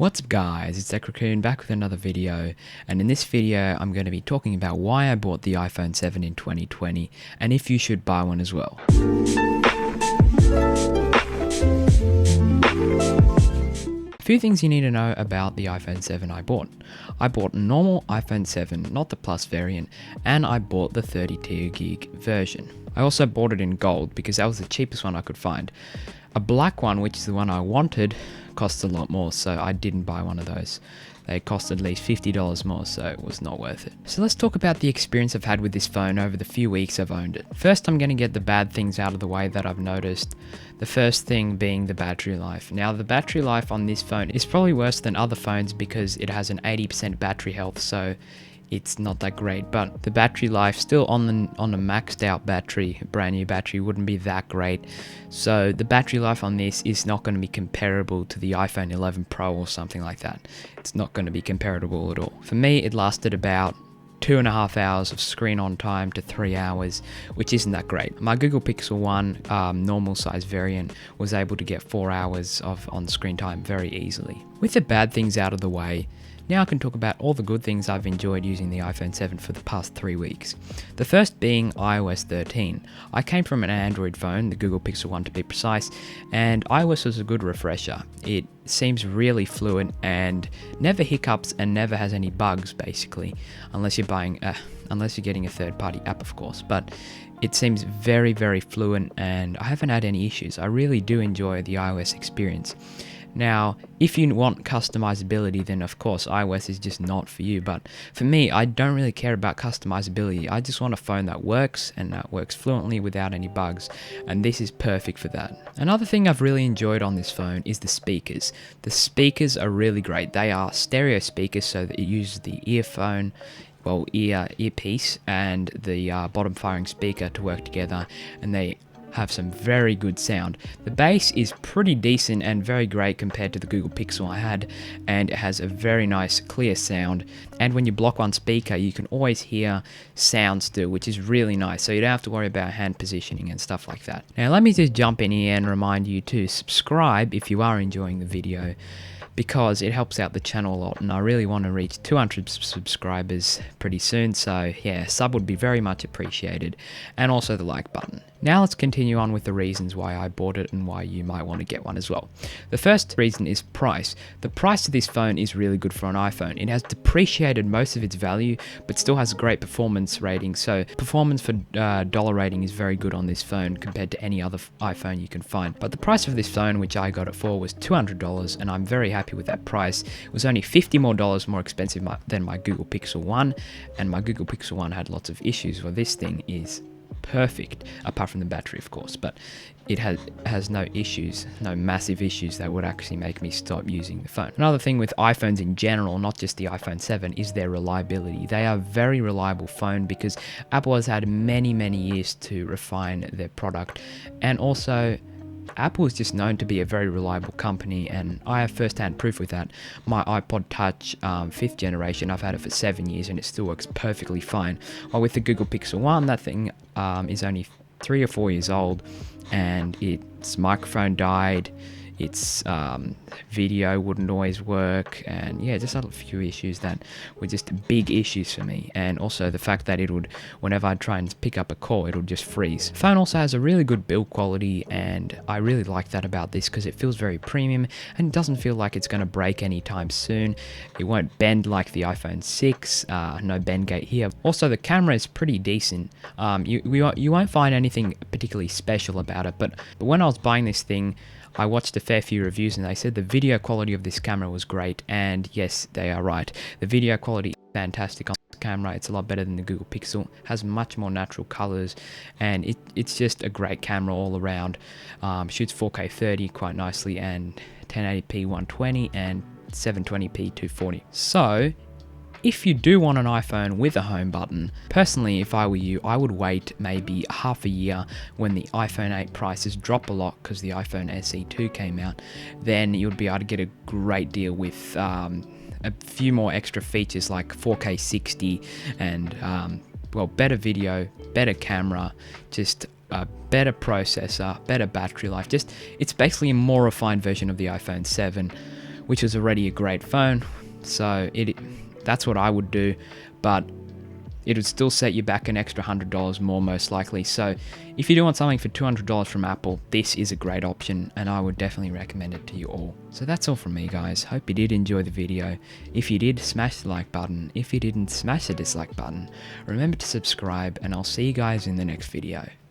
What's up guys, it's Raccoon back with another video, and in this video I'm going to be talking about why I bought the iPhone 7 in 2020 and if you should buy one as well. A few things you need to know about the iPhone 7 I bought. I bought a normal iPhone 7, not the Plus variant, and I bought the 32 gig version. I also bought it in gold because that was the cheapest one I could find. A black one, which is the one I wanted, costs a lot more, so I didn't buy one of those. They cost at least $50 more, so it was not worth it. So let's talk about the experience I've had with this phone over the few weeks I've owned it. First, I'm going to get the bad things out of the way that I've noticed. The first thing being the battery life. Now, the battery life on this phone is probably worse than other phones because it has an 80% battery health, so it's not that great, but the battery life still on the maxed out battery, brand new battery, wouldn't be that great. So the battery life on this is not going to be comparable to the iPhone 11 Pro or something like that. It's not going to be comparable at all. For me, it lasted about 2.5 hours of screen on time to 3 hours, which isn't that great. My Google Pixel 1 normal size variant was able to get 4 hours of on screen time very easily. With the bad things out of the way, now I can talk about all the good things I've enjoyed using the iPhone 7 for the past 3 weeks. The first being iOS 13. I came from an Android phone, the Google Pixel 1 to be precise, and iOS was a good refresher. It seems really fluent and never hiccups and never has any bugs basically, unless you're getting a third-party app, of course. But it seems very, very fluent and I haven't had any issues. I really do enjoy the iOS experience. Now, if you want customizability, then of course iOS is just not for you. But for me, I don't really care about customizability. I just want a phone that works and that works fluently without any bugs. And this is perfect for that. Another thing I've really enjoyed on this phone is the speakers. The speakers are really great. They are stereo speakers, so that it uses the earpiece and the bottom firing speaker to work together, and they have some very good sound. The bass is pretty decent and very great compared to the Google Pixel I had, and it has a very nice clear sound, and when you block one speaker you can always hear sound still, which is really nice, so you don't have to worry about hand positioning and stuff like that. Now let me just jump in here and remind you to subscribe if you are enjoying the video, because it helps out the channel a lot, and I really want to reach 200 subscribers pretty soon, so yeah, sub would be very much appreciated, and also the like button. Now let's continue on with the reasons why I bought it and why you might want to get one as well. The first reason is price. The price of this phone is really good for an iPhone. It has depreciated most of its value, but still has a great performance rating, so performance for dollar rating is very good on this phone compared to any other iPhone you can find. But the price of this phone, which I got it for, was $200, and I'm very happy with that price. It was only $50 more expensive than my Google Pixel 1, and my Google Pixel 1 had lots of issues. Well, this thing is perfect, apart from the battery of course, but it has no issues, no massive issues that would actually make me stop using the phone. Another thing with iPhones in general, not just the iPhone 7, is their reliability. They are a very reliable phone because Apple has had many years to refine their product, and also Apple is just known to be a very reliable company, and I have first-hand proof with that. My iPod Touch 5th generation, I've had it for 7 years and it still works perfectly fine. While with the Google Pixel 1, that thing is only 3 or 4 years old, and its microphone died, its video wouldn't always work, and yeah, just a few issues that were just big issues for me. And also the fact that it would, whenever I'd try and pick up a call, it would just freeze. The phone also has a really good build quality, and I really like that about this because it feels very premium and it doesn't feel like it's going to break anytime soon. It won't bend like the iPhone 6, no bend gate here. Also the camera is pretty decent. You won't find anything particularly special about it, but when I was buying this thing, I watched a fair few reviews and they said the video quality of this camera was great, and yes, they are right. The video quality is fantastic on this camera. It's a lot better than the Google Pixel, has much more natural colors, and it's just a great camera all around. Shoots 4K 30 quite nicely, and 1080p 120 and 720p 240. So if you do want an iPhone with a home button, personally, if I were you, I would wait maybe half a year when the iPhone 8 prices drop a lot because the iPhone SE 2 came out. Then you would be able to get a great deal with a few more extra features like 4K 60 and well, better video, better camera, just a better processor, better battery life. Just, it's basically a more refined version of the iPhone 7 which is already a great phone. So that's what I would do, but it would still set you back an extra $100 more most likely. So if you do want something for $200 from Apple, this is a great option and I would definitely recommend it to you all. So that's all from me, guys. Hope you did enjoy the video. If you did, smash the like button. If you didn't, smash the dislike button. Remember to subscribe and I'll see you guys in the next video.